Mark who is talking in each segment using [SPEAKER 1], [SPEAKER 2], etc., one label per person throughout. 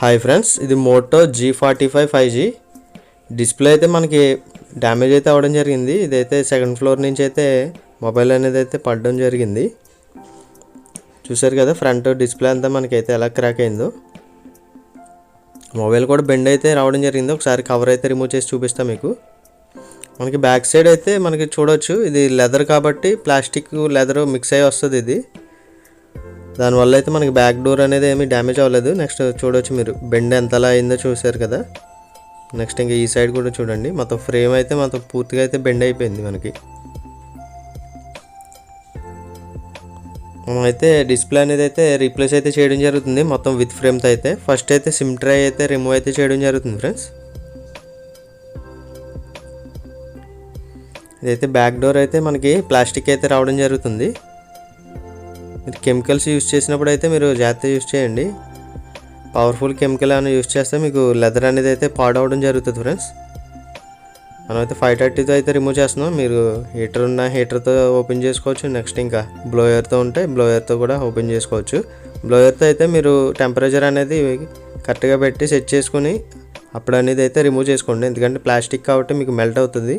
[SPEAKER 1] Hi friends, ఇది Moto G45 5G display అయితే మనకి డ్యామేజ్ అయితే అవ్వడం జరిగింది. ఇదైతే సెకండ్ ఫ్లోర్ నుంచి అయితే మొబైల్ అనేది అయితే పడడం జరిగింది. చూసారు కదా, ఫ్రంట్ డిస్ప్లే అంతా మనకైతే ఎలా క్రాక్ అయిందో. మొబైల్ కూడా బెండ్ అయితే రావడం జరిగింది. ఒకసారి కవర్ అయితే రిమూవ్ చేసి చూపిస్తాను మీకు. మనకి బ్యాక్ సైడ్ అయితే మనకి చూడొచ్చు, ఇది లెదర్ కాబట్టి ప్లాస్టిక్ లెదర్ మిక్స్ అయ్యి వస్తుంది. ఇది దానివల్ల అయితే మనకి బ్యాక్ డోర్ అనేది ఏమీ డ్యామేజ్ అవ్వలేదు. నెక్స్ట్ చూడవచ్చు మీరు, బెండ్ ఎంతలా అయిందో చూసారు కదా. నెక్స్ట్ ఇంకా ఈ సైడ్ కూడా చూడండి, మొత్తం ఫ్రేమ్ అయితే మొత్తం పూర్తిగా అయితే బెండ్ అయిపోయింది. మనమైతే డిస్ప్లే అనేది అయితే రీప్లేస్ అయితే చేయడం జరుగుతుంది మొత్తం విత్ ఫ్రేమ్తో అయితే. ఫస్ట్ అయితే సిమ్ ట్రై అయితే రిమూవ్ అయితే చేయడం జరుగుతుంది ఫ్రెండ్స్. ఇదైతే బ్యాక్ డోర్ అయితే మనకి ప్లాస్టిక్ అయితే రావడం జరుగుతుంది. మీరు కెమికల్స్ యూజ్ చేసినప్పుడు అయితే మీరు జాగ్రత్తగా యూజ్ చేయండి. పవర్ఫుల్ కెమికల్ అని యూజ్ చేస్తే మీకు లెదర్ అనేది అయితే పాడవడం జరుగుతుంది ఫ్రెండ్స్. మనమైతే 530తో అయితే రిమూవ్ చేస్తున్నాం. మీరు హీటర్ ఉన్న హీటర్తో ఓపెన్ చేసుకోవచ్చు. నెక్స్ట్ ఇంకా బ్లోయర్తో ఉంటే బ్లోయర్తో కూడా ఓపెన్ చేసుకోవచ్చు. బ్లోయర్తో అయితే మీరు టెంపరేచర్ అనేది కరెక్ట్గా పెట్టి సెట్ చేసుకుని అప్పుడు అనేది అయితే రిమూవ్ చేసుకోండి. ఎందుకంటే ప్లాస్టిక్ కాబట్టి మీకు మెల్ట్ అవుతుంది.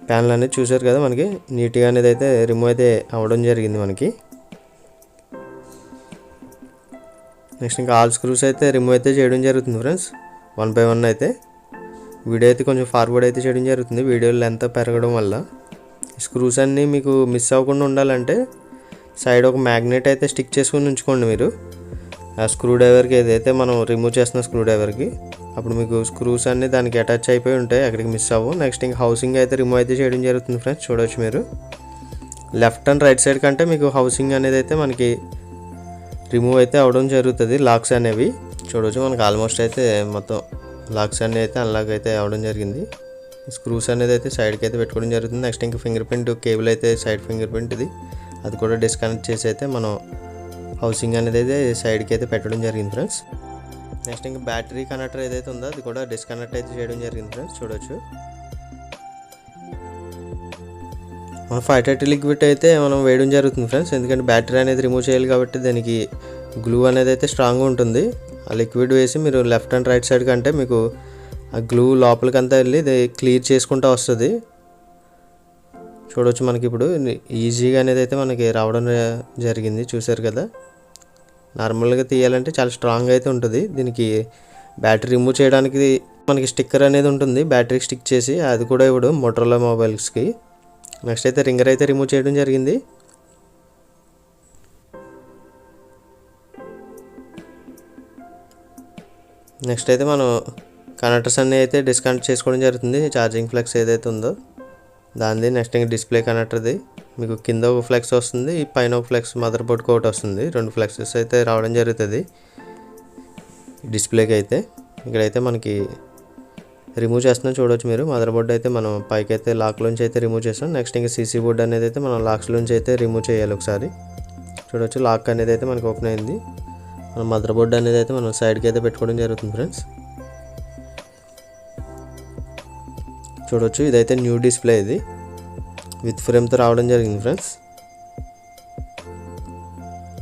[SPEAKER 1] ప్యానల్ అనేది చూసారు కదా, మనకి నీట్గా అనేది అయితే రిమూవ్ అయితే అవ్వడం జరిగింది మనకి. నెక్స్ట్ ఇంకా ఆల్ స్క్రూస్ అయితే రిమూవ్ అయితే చేయడం జరుగుతుంది ఫ్రెండ్స్, 1 by 1 అయితే. వీడియో అయితే కొంచెం ఫార్వర్డ్ అయితే చేయడం జరుగుతుంది, వీడియో లెంత్ పెరగడం వల్ల. స్క్రూస్ అన్నీ మీకు మిస్ అవ్వకుండా ఉండాలంటే సైడ్ ఒక మ్యాగ్నెట్ అయితే స్టిక్ చేసుకుని ఉంచుకోండి మీరు. ఆ స్క్రూ డ్రైవర్కి ఏదైతే మనం రిమూవ్ చేస్తున్న స్క్రూ డ్రైవర్కి, అప్పుడు మీకు స్క్రూస్ అన్నీ దానికి అటాచ్ అయిపోయి ఉంటాయి, అక్కడికి మిస్ అవ్వవు. నెక్స్ట్ ఇంకా హౌసింగ్ అయితే రిమూవ్ అయితే చేయడం జరుగుతుంది ఫ్రెండ్స్. చూడవచ్చు మీరు, లెఫ్ట్ అండ్ రైట్ సైడ్ కంటే మీకు హౌసింగ్ అనేది అయితే మనకి రిమూవ్ అయితే అవ్వడం జరుగుతుంది. లాక్స్ అనేవి చూడవచ్చు, మనకి ఆల్మోస్ట్ అయితే మొత్తం లాక్స్ అన్నీ అయితే అన్లాక్ అయితే అవ్వడం జరిగింది. స్క్రూస్ అనేది అయితే సైడ్కి అయితే పెట్టుకోవడం జరుగుతుంది. నెక్స్ట్ ఇంకా ఫింగర్ ప్రింట్ కేబుల్ అయితే సైడ్ ఫింగర్ ప్రింట్ ఇది, అది కూడా డిస్కనెక్ట్ చేసి అయితే మనం హౌసింగ్ అనేది అయితే సైడ్కి అయితే పెట్టడం జరిగింది ఫ్రెండ్స్. నెక్స్ట్ ఇంకా బ్యాటరీ కనెక్టర్ ఏదైతే ఉందో అది కూడా డిస్కనెక్ట్ అయితే చేయడం జరిగింది ఫ్రెండ్స్. చూడవచ్చు, మన 530 లిక్విడ్ అయితే మనం వేయడం జరుగుతుంది ఫ్రెండ్స్. ఎందుకంటే బ్యాటరీ అనేది రిమూవ్ చేయాలి కాబట్టి దానికి గ్లూ అనేది అయితే స్ట్రాంగ్గా ఉంటుంది. ఆ లిక్విడ్ వేసి మీరు లెఫ్ట్ అండ్ రైట్ సైడ్ కంటే మీకు ఆ గ్లూ లోపలికంతా వెళ్ళి ఇది క్లియర్ చేసుకుంటూ వస్తుంది. చూడవచ్చు, మనకి ఇప్పుడు ఈజీగా అనేది అయితే మనకి రావడం జరిగింది. చూసారు కదా, నార్మల్గా తీయాలంటే చాలా స్ట్రాంగ్ అయితే ఉంటుంది. దీనికి బ్యాటరీ రిమూవ్ చేయడానికి మనకి స్టిక్కర్ అనేది ఉంటుంది, బ్యాటరీకి స్టిక్ చేసి, అది కూడా ఇప్పుడు మోటరోలా మొబైల్స్కి. నెక్స్ట్ అయితే రింగర్ అయితే రిమూవ్ చేయడం జరిగింది. నెక్స్ట్ అయితే మనం కనెక్టర్స్ అన్నీ అయితే డిస్కనెక్ట్ చేసుకోవడం జరుగుతుంది. ఛార్జింగ్ ఫ్లెక్స్ ఏదైతే ఉందో దానిది. నెక్స్ట్ ఇంకా డిస్ప్లే కనెక్టర్ది, మీకు కింద ఒక ఫ్లెక్స్ వస్తుంది, పైన ఒక ఫ్లెక్స్ మదర్ బోర్డ్కి ఒకటి వస్తుంది. 2 ఫ్లెక్సెస్ అయితే రావడం జరుగుతుంది డిస్ప్లేకి అయితే. ఇక్కడైతే మనకి రిమూవ్ చేస్తున్నాం. చూడవచ్చు మీరు, మదర్ బోర్డ్ అయితే మనం పైకి అయితే లాక్లోంచి అయితే రిమూవ్ చేస్తాం. నెక్స్ట్ ఇంకా సీసీ బోర్డ్ అనేది అయితే మనం లాక్స్లోంచి అయితే రిమూవ్ చేయాలి ఒకసారి. చూడవచ్చు, లాక్ అనేది అయితే మనకి ఓపెన్ అయింది. మన మదర్ బోర్డ్ అనేది అయితే మనం సైడ్కి అయితే పెట్టుకోవడం జరుగుతుంది ఫ్రెండ్స్. చూడవచ్చు, ఇదైతే న్యూ డిస్ప్లే, ఇది విత్ ఫ్రేమ్తో రావడం జరిగింది ఫ్రెండ్స్.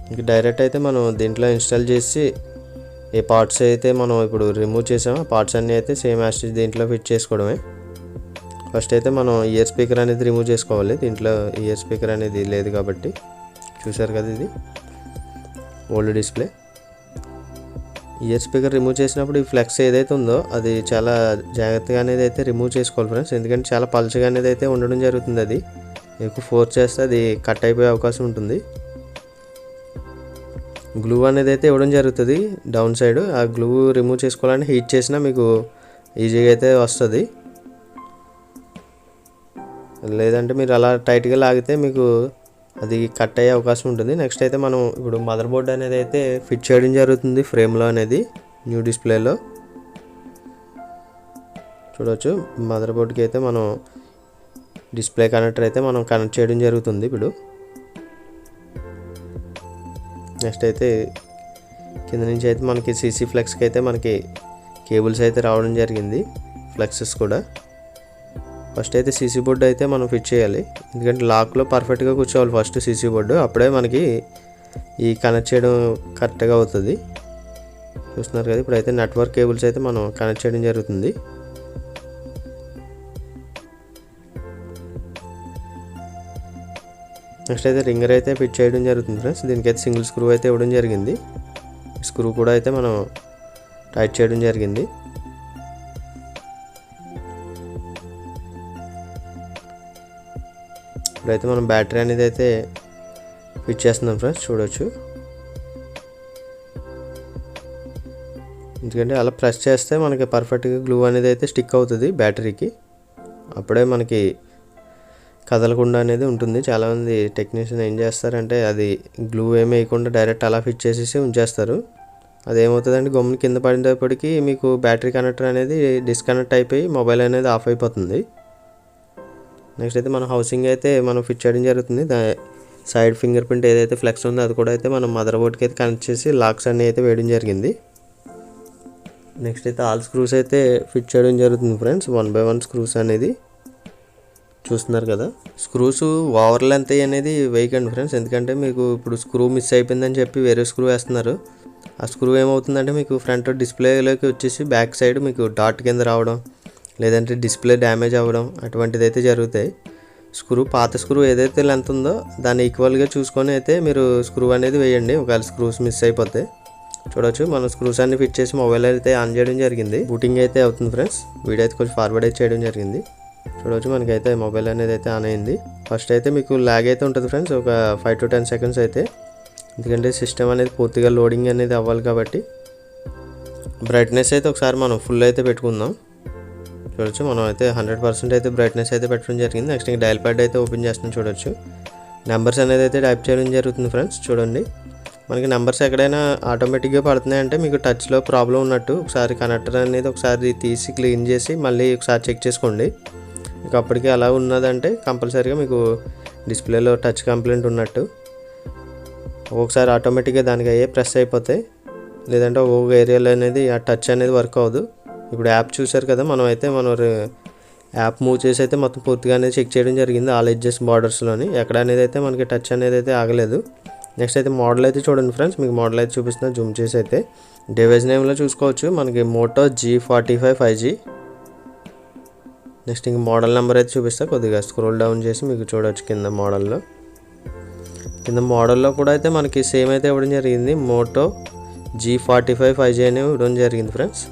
[SPEAKER 1] ఇంక డైరెక్ట్ అయితే మనం దీంట్లో ఇన్స్టాల్ చేసి ఏ పార్ట్స్ అయితే మనం ఇప్పుడు రిమూవ్ చేసామో ఆ పార్ట్స్ అన్నీ అయితే సేమ్ యాస్టిజ్ దీంట్లో ఫిట్ చేసుకోవడమే. ఫస్ట్ అయితే మనం ఇయర్ స్పీకర్ అనేది రిమూవ్ చేసుకోవాలి. దీంట్లో ఇయర్ స్పీకర్ అనేది లేదు కాబట్టి. చూసారు కదా, ఇది old display. Year speaker remove చేసినప్పుడు ఈ ఫ్లెక్స్ ఏదైతే ఉందో అది చాలా జాగ్రత్తగా అనేది అయితే రిమూవ్ చేసుకోవాలి ఫ్రెండ్స్. ఎందుకంటే చాలా పల్చగా అనేది అయితే ఉండడం జరుగుతుంది. అది ఎక్కువ ఫోర్స్ చేస్తే అది కట్ అయిపోయే అవకాశం ఉంటుంది. గ్లూ అనేది అయితే ఇవ్వడం జరుగుతుంది డౌన్ సైడ్. ఆ గ్లూ రిమూవ్ చేసుకోవాలని హీట్ చేసినా మీకు ఈజీగా అయితే వస్తుంది. లేదంటే మీరు అలా టైట్గా లాగితే మీకు అది కట్ అయ్యే అవకాశం ఉంటుంది. నెక్స్ట్ అయితే మనం ఇప్పుడు మదర్ బోర్డ్ అనేది అయితే ఫిట్ చేయడం జరుగుతుంది ఫ్రేమ్లో అనేది న్యూ డిస్ప్లేలో. చూడవచ్చు, మదర్ బోర్డ్కి అయితే మనం డిస్ప్లే కనెక్టర్ అయితే మనం కనెక్ట్ చేయడం జరుగుతుంది ఇప్పుడు. నెక్స్ట్ అయితే కింద నుంచి అయితే మనకి సీసీ ఫ్లెక్స్కి అయితే మనకి కేబుల్స్ అయితే రావడం జరిగింది, ఫ్లెక్సెస్ కూడా. ఫస్ట్ అయితే సీసీ బోర్డు అయితే మనం ఫిట్ చేయాలి, ఎందుకంటే లాక్లో పర్ఫెక్ట్గా కూర్చోవాలి ఫస్ట్ సీసీ బోర్డు, అప్పుడే మనకి ఈ కనెక్ట్ చేయడం కరెక్ట్గా అవుతుంది. చూస్తున్నారు కదా, ఇప్పుడైతే నెట్వర్క్ కేబుల్స్ అయితే మనం కనెక్ట్ చేయడం జరుగుతుంది. నెక్స్ట్ అయితే రింగర్ అయితే ఫిట్ చేయడం జరుగుతుంది ఫ్రెండ్స్. దీనికైతే సింగిల్ స్క్రూ అయితే ఇవ్వడం జరిగింది. స్క్రూ కూడా అయితే మనం టైట్ చేయడం జరిగింది. ఇప్పుడైతే మనం బ్యాటరీ అనేది అయితే ఫిట్ చేస్తున్నాం ఫ్రెండ్స్, చూడవచ్చు. ఎందుకంటే అలా ప్రెస్ చేస్తే మనకి పర్ఫెక్ట్గా గ్లూ అనేది అయితే స్టిక్ అవుతుంది బ్యాటరీకి. అప్పుడే మనకి కదలకుండా అనేది ఉంటుంది. చాలామంది టెక్నీషియన్ ఏం చేస్తారంటే అది గ్లూ ఏమి వేయకుండా డైరెక్ట్ అలా ఫిట్ చేసేసి ఉంచేస్తారు. అదేమవుతుందంటే గమ్ముని కింద పడినప్పటికీ మీకు బ్యాటరీ కనెక్టర్ అనేది డిస్కనెక్ట్ అయిపోయి మొబైల్ అనేది ఆఫ్ అయిపోతుంది. నెక్స్ట్ అయితే మన హౌసింగ్ అయితే మనం ఫిట్ చేయడం జరుగుతుంది. సైడ్ ఫింగర్ ప్రింట్ ఏదైతే ఫ్లెక్స్ ఉందో అది కూడా అయితే మనం మదర్ బోర్డ్కి అయితే కనెక్ట్ చేసి లాక్స్ అన్నీ అయితే వేయడం జరిగింది. నెక్స్ట్ అయితే ఆల్ స్క్రూస్ అయితే ఫిట్ చేయడం జరుగుతుంది ఫ్రెండ్స్. 1 by 1 స్క్రూస్ అనేది చూస్తున్నారు కదా. స్క్రూస్ ఓవర్ లెంత్ అనేది వేయకండి ఫ్రెండ్స్, ఎందుకంటే మీకు ఇప్పుడు స్క్రూ మిస్ అయిపోయిందని చెప్పి వేరే స్క్రూ వేస్తున్నారు. ఆ స్క్రూ ఏమవుతుందంటే మీకు ఫ్రంట్ డిస్ప్లేలోకి వచ్చేసి బ్యాక్ సైడ్ మీకు డాట్ కింద రావడం, లేదంటే డిస్ప్లే డ్యామేజ్ అవ్వడం అటువంటిది అయితే జరుగుతాయి. పాత స్క్రూ ఏదైతే లెంత్ ఉందో దాన్ని ఈక్వల్గా చూసుకొని అయితే మీరు స్క్రూ అనేది వేయండి, ఒకవేళ స్క్రూస్ మిస్ అయిపోతే. చూడవచ్చు మనం స్క్రూస్ అన్ని ఫిట్ చేసి మొబైల్ అయితే ఆన్ చేయడం జరిగింది. బూటింగ్ అయితే అవుతుంది ఫ్రెండ్స్. వీడియో అయితే కొంచెం ఫార్వర్డ్ అయితే చేయడం జరిగింది. చూడవచ్చు మనకైతే మొబైల్ అనేది అయితే ఆన్ అయింది. ఫస్ట్ అయితే మీకు ల్యాగ్ అయితే ఉంటుంది ఫ్రెండ్స్, ఒక 5 to 10 seconds అయితే, ఎందుకంటే సిస్టమ్ అనేది పూర్తిగా లోడింగ్ అనేది అవ్వాలి కాబట్టి. బ్రైట్నెస్ అయితే ఒకసారి మనం ఫుల్ అయితే పెట్టుకుందాం. చూడవచ్చు మనం అయితే 100% అయితే బ్రైట్నెస్ అయితే పెట్టడం జరిగింది. నెక్స్ట్ ఇంకా డయల్ ప్యాడ్ అయితే ఓపెన్ చేస్తున్నాం. చూడవచ్చు నెంబర్స్ అనేది అయితే టైప్ చేయడం జరుగుతుంది ఫ్రెండ్స్. చూడండి మనకి నెంబర్స్ ఎక్కడైనా ఆటోమేటిక్గా పడుతున్నాయంటే మీకు టచ్లో ప్రాబ్లం ఉన్నట్టు. ఒకసారి కనెక్టర్ అనేది ఒకసారి తీసి క్లీన్ చేసి మళ్ళీ ఒకసారి చెక్ చేసుకోండి. మీకు అప్పటికి అలా ఉన్నదంటే కంపల్సరీగా మీకు డిస్ప్లేలో టచ్ కంప్లైంట్ ఉన్నట్టు. ఒక్కొక్కసారి ఆటోమేటిక్గా దానికి అయ్యే ప్రెస్ అయిపోతాయి, లేదంటే ఒక్కొక్క ఏరియాలో అనేది ఆ టచ్ అనేది వర్క్ అవ్వదు. ఇప్పుడు యాప్ చూసారు కదా, మనం యాప్ మూవ్ చేసి అయితే మొత్తం పూర్తిగా అనేది చెక్ చేయడం జరిగింది. ఆల్ ఎడ్జెస్ బార్డర్స్లోని ఎక్కడ అనేది అయితే మనకి టచ్ అనేది అయితే ఆగలేదు. నెక్స్ట్ అయితే మోడల్ అయితే చూడండి ఫ్రెండ్స్, మీకు మోడల్ అయితే చూపిస్తున్నా జూమ్ చేసి అయితే. డివైస్ నేమ్లో చూసుకోవచ్చు మనకి మోటో G45 5G. నెక్స్ట్ ఇంక మోడల్ నెంబర్ అయితే చూపిస్తా, కొద్దిగా స్క్రోల్ డౌన్ చేసి మీకు చూడవచ్చు. కింద మోడల్లో కూడా అయితే మనకి సేమ్ అయితే ఇవ్వడం జరిగింది, మోటో G45 5G అని ఇవ్వడం జరిగింది ఫ్రెండ్స్.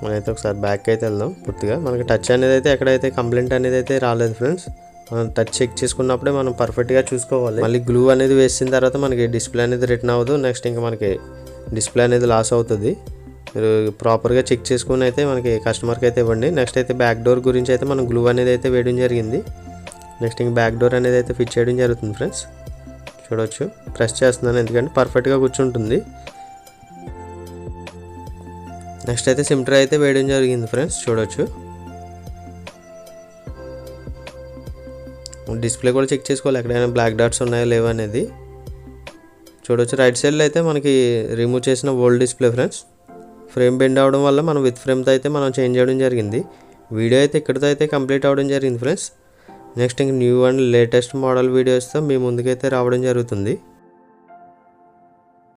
[SPEAKER 1] మనమైతే ఒకసారి బ్యాక్ అయితే వెళ్దాం. పూర్తిగా మనకి టచ్ అనేది అయితే ఎక్కడైతే కంప్లైంట్ అనేది అయితే రాలేదు ఫ్రెండ్స్. మనం టచ్ చెక్ చేసుకున్నప్పుడే మనం పర్ఫెక్ట్గా చూసుకోవాలి. మళ్ళీ గ్లూ అనేది వేసిన తర్వాత మనకి డిస్ప్లే అనేది రిటర్న్ అవ్వదు. నెక్స్ట్ ఇంకా మనకి డిస్ప్లే అనేది లాస్ అవుతుంది. మీరు ప్రాపర్గా చెక్ చేసుకుని అయితే మనకి కస్టమర్కి అయితే ఇవ్వండి. నెక్స్ట్ అయితే బ్యాక్ డోర్ గురించి అయితే మనం గ్లూ అనేది అయితే వేయడం జరిగింది. నెక్స్ట్ ఇంక బ్యాక్ డోర్ అనేది అయితే ఫిట్ చేయడం జరుగుతుంది ఫ్రెండ్స్. చూడవచ్చు ప్రెస్ చేస్తున్నాను ఎందుకంటే పర్ఫెక్ట్గా కూర్చుంటుంది. నెక్స్ట్ అయితే సిమ్ ట్రే అయితే వేయడం జరిగింది ఫ్రెండ్స్. చూడవచ్చు డిస్ప్లే కూడా చెక్ చేసుకోవాలి ఎక్కడైనా బ్లాక్ డాట్స్ ఉన్నాయో లేవో అనేది. చూడవచ్చు రైట్ సైడ్లో అయితే మనకి రిమూవ్ చేసిన old display friends. Frame bend అవడం వల్ల మనం విత్ ఫ్రేమ్తో అయితే మనం చేంజ్ చేయడం జరిగింది. వీడియో అయితే ఇక్కడితో అయితే కంప్లీట్ అవ్వడం జరిగింది ఫ్రెండ్స్. నెక్స్ట్ ఇంక న్యూ అండ్ లేటెస్ట్ మోడల్ వీడియోస్తో మీ ముందుకైతే రావడం జరుగుతుంది.